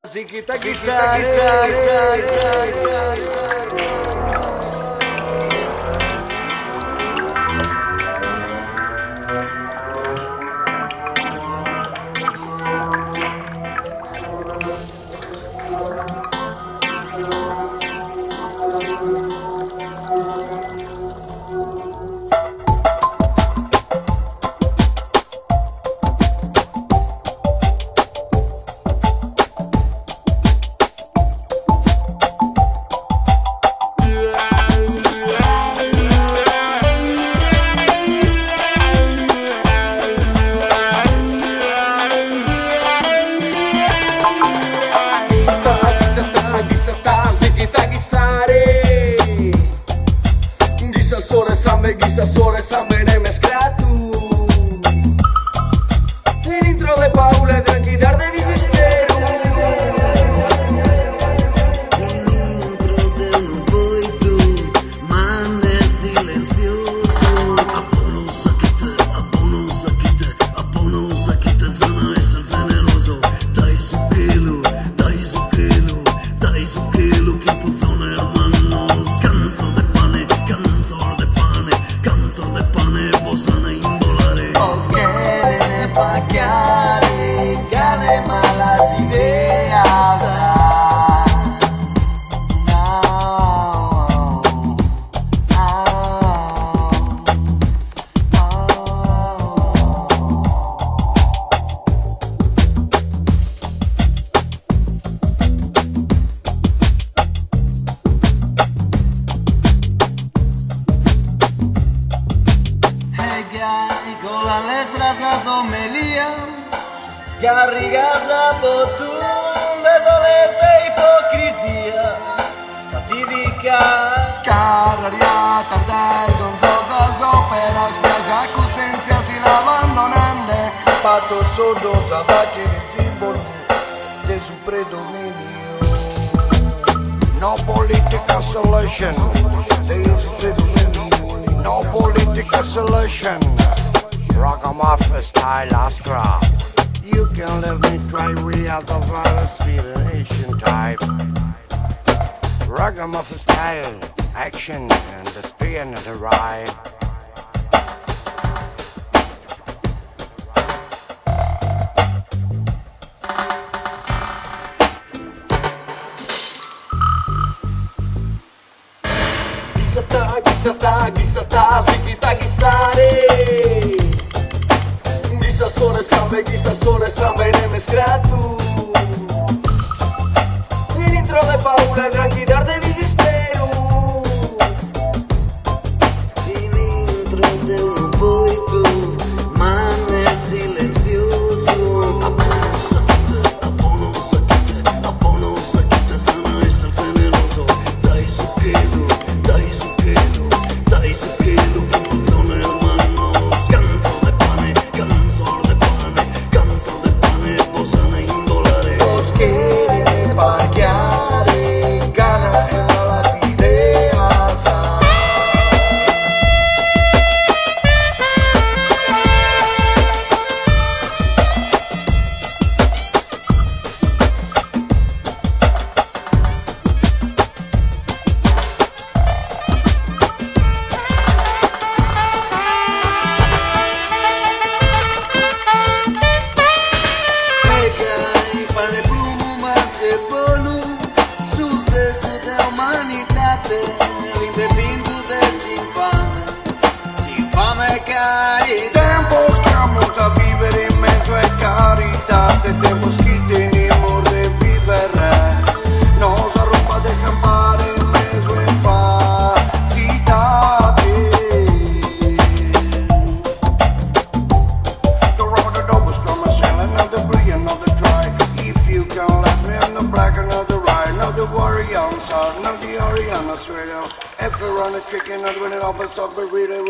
Si kita Gisa sore sampai ne mesclatu dentro de Paula tranquilidad de desespero dentro de un boito mane silencioso apono sakite sana es el generoso dai su kilo que puzon hermanos canzon de pane posano imbolare os quieren paquear gane malas ideas con las letras a somelia carrigas a botón desolerte hipocrisia satírica cararia tardar con todas óperas piazza cusencia sin abandonande patos sordos abate el símbolo de su predominio no political solution no political solution. Ragamuffin style Astra. You can let me try way out of our inspiration type. Ragamuffin style, action and the spin and the ride. Gisata, si kita gisare Gisa sore sampai ne mesclatu dentro de Paula tranquilidad de desespero dentro de un boito mane silencioso apono sakite sana es el generoso dai su kilo que puzon hermanos canzon de pane posano imbolare os quieren paquear gana malas ideas Tempos que vamos a vivere in mezzo a carità tempos que tenemos de vivere nos arropa de campare in mezzo a facitate the road the doubles come a selling of the brilliant of the dry if you can let me in the black and of the right now the warrior son now the Oriana straight out if you run a chicken not winning up and stop reading